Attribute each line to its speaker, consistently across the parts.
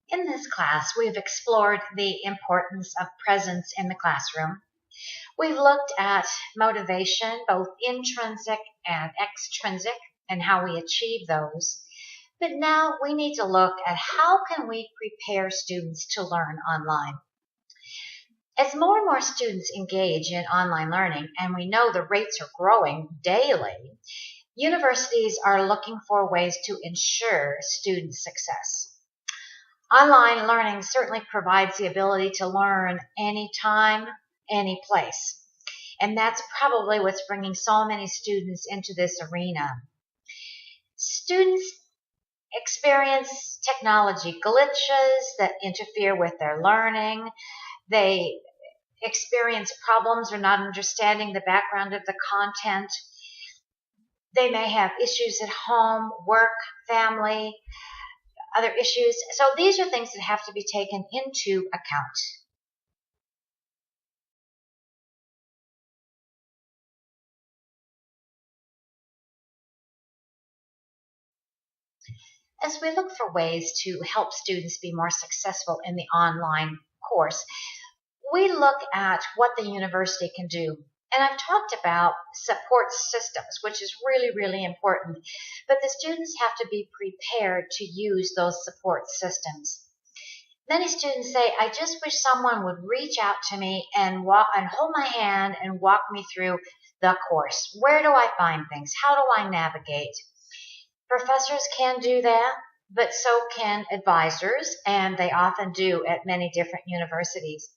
Speaker 1: In this class, we've explored the importance of presence in the classroom. We've looked at motivation, both intrinsic and extrinsic, and how we achieve those. But now we need to look at how can we prepare students to learn online. As more and more students engage in online learning, and we know the rates are growing daily, universities are looking for ways to ensure student success. Online learning certainly provides the ability to learn anytime, any place. And that's probably what's bringing so many students into this arena. Students experience technology glitches that interfere with their learning. They experience problems or not understanding the background of the content. They may have issues at home, work, family, other issues. So these are things that have to be taken into account. As we look for ways to help students be more successful in the online course, we look at what the university can do. And I've talked about support systems, which is really, really important. But the students have to be prepared to use those support systems. Many students say, I just wish someone would reach out to me and hold my hand and walk me through the course. Where do I find things? How do I navigate? Professors can do that, but so can advisors, and they often do at many different universities.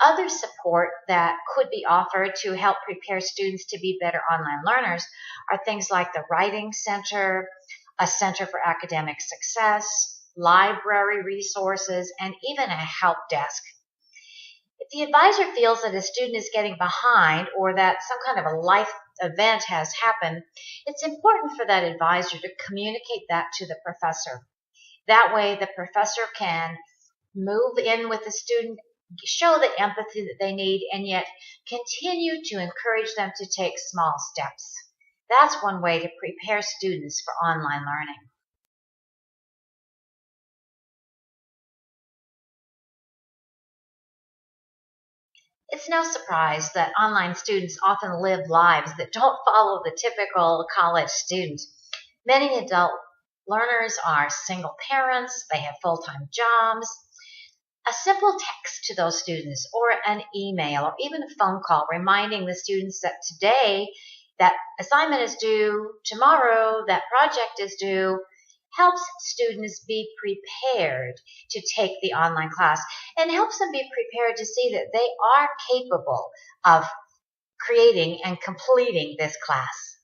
Speaker 1: Other support that could be offered to help prepare students to be better online learners are things like the Writing Center, a Center for Academic Success, library resources, and even a help desk. If the advisor feels that a student is getting behind or that some kind of a life event has happened, it's important for that advisor to communicate that to the professor. That way, the professor can move in with the student, show the empathy that they need, and yet continue to encourage them to take small steps. That's one way to prepare students for online learning. It's no surprise that online students often live lives that don't follow the typical college student. Many adult learners are single parents, they have full-time jobs. A simple text to those students or an email or even a phone call reminding the students that today that assignment is due, tomorrow that project is due, helps students be prepared to take the online class and helps them be prepared to see that they are capable of creating and completing this class.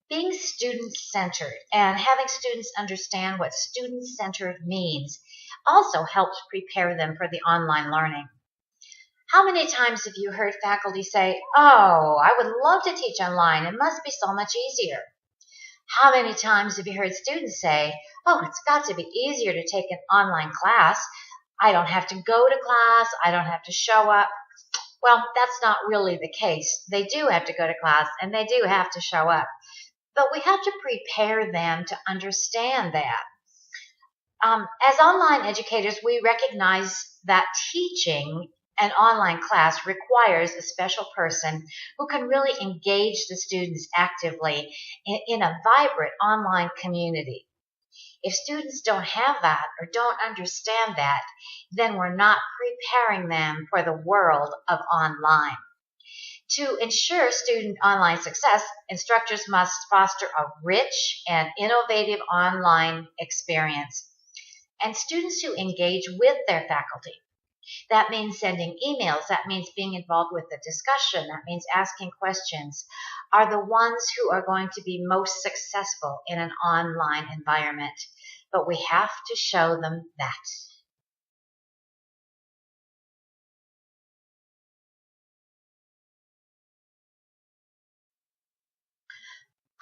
Speaker 1: Being student-centered and having students understand what student-centered means also helps prepare them for the online learning. How many times have you heard faculty say, oh, I would love to teach online. It must be so much easier. How many times have you heard students say, oh, it's got to be easier to take an online class. I don't have to go to class. I don't have to show up. Well, that's not really the case. They do have to go to class and they do have to show up. But we have to prepare them to understand that. As online educators, we recognize that teaching an online class requires a special person who can really engage the students actively in a vibrant online community. If students don't have that or don't understand that, then we're not preparing them for the world of online. To ensure student online success, instructors must foster a rich and innovative online experience. And students who engage with their faculty. That means sending emails. That means being involved with the discussion. That means asking questions, are the ones who are going to be most successful in an online environment. But we have to show them that.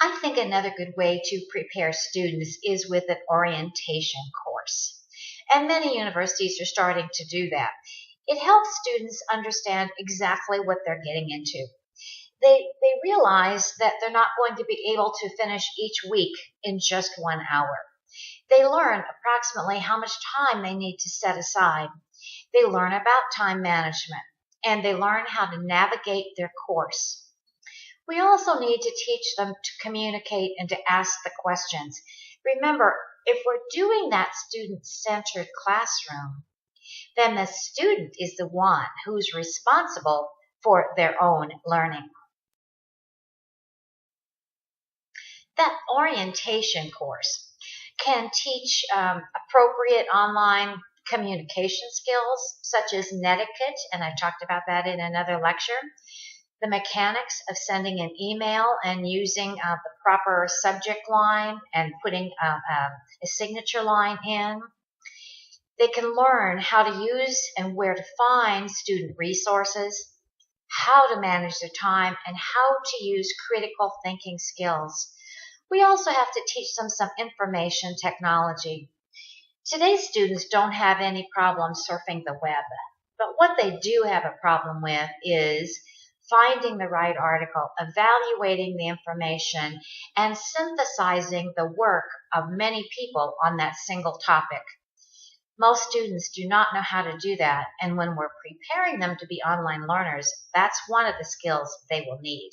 Speaker 1: I think another good way to prepare students is with an orientation course. And many universities are starting to do that. It helps students understand exactly what they're getting into. They realize that they're not going to be able to finish each week in just 1 hour. They learn approximately how much time they need to set aside. They learn about time management, and they learn how to navigate their course. We also need to teach them to communicate and to ask the questions. Remember, if we're doing that student-centered classroom, then the student is the one who's responsible for their own learning. That orientation course can teach appropriate online communication skills such as netiquette, and I talked about that in another lecture, the mechanics of sending an email and using the proper subject line and putting a signature line in. They can learn how to use and where to find student resources, how to manage their time, and how to use critical thinking skills. We also have to teach them some information technology. Today's students don't have any problem surfing the web, but what they do have a problem with is finding the right article, evaluating the information, and synthesizing the work of many people on that single topic. Most students do not know how to do that, and when we're preparing them to be online learners, that's one of the skills they will need.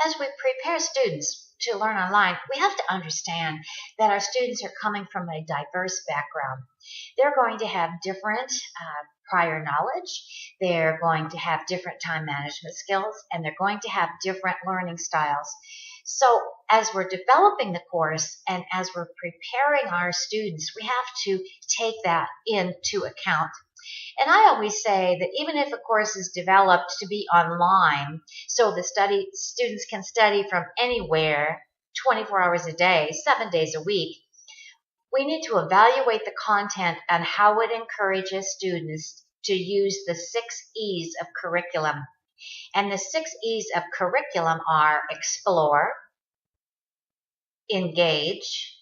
Speaker 1: As we prepare students to learn online, we have to understand that our students are coming from a diverse background. They're going to have different prior knowledge, they're going to have different time management skills, and they're going to have different learning styles. So as we're developing the course and as we're preparing our students, we have to take that into account. And I always say that even if a course is developed to be online, so the students can study from anywhere, 24 hours a day, 7 days a week, we need to evaluate the content and how it encourages students to use the 6 E's of curriculum. And the 6 E's of curriculum are explore, engage,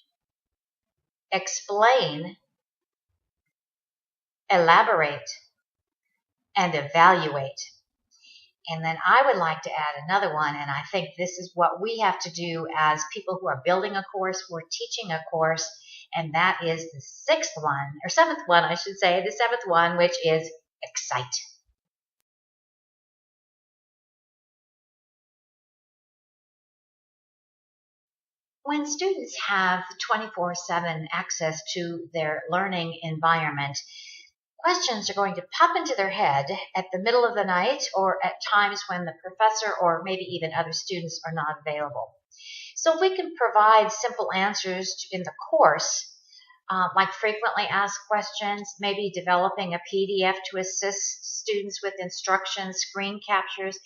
Speaker 1: explain, elaborate, and evaluate. And then I would like to add another one, and I think this is what we have to do as people who are building a course, we're teaching a course, and that is the 6th one, or 7th one, I should say, the 7th one, which is excite. When students have 24/7 access to their learning environment, questions are going to pop into their head at the middle of the night or at times when the professor or maybe even other students are not available. So if we can provide simple answers in the course, like frequently asked questions, maybe developing a PDF to assist students with instructions, screen captures,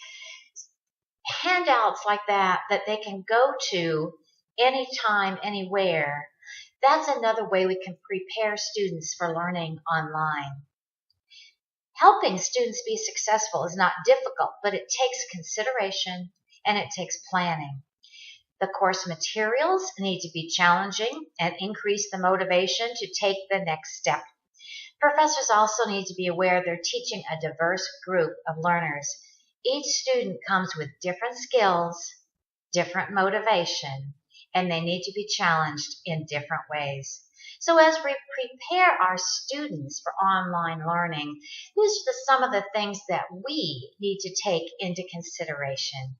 Speaker 1: handouts like that they can go to anytime, anywhere. That's another way we can prepare students for learning online. Helping students be successful is not difficult, but it takes consideration and it takes planning. The course materials need to be challenging and increase the motivation to take the next step. Professors also need to be aware they're teaching a diverse group of learners. Each student comes with different skills, different motivation, and they need to be challenged in different ways. So as we prepare our students for online learning, these are some of the things that we need to take into consideration.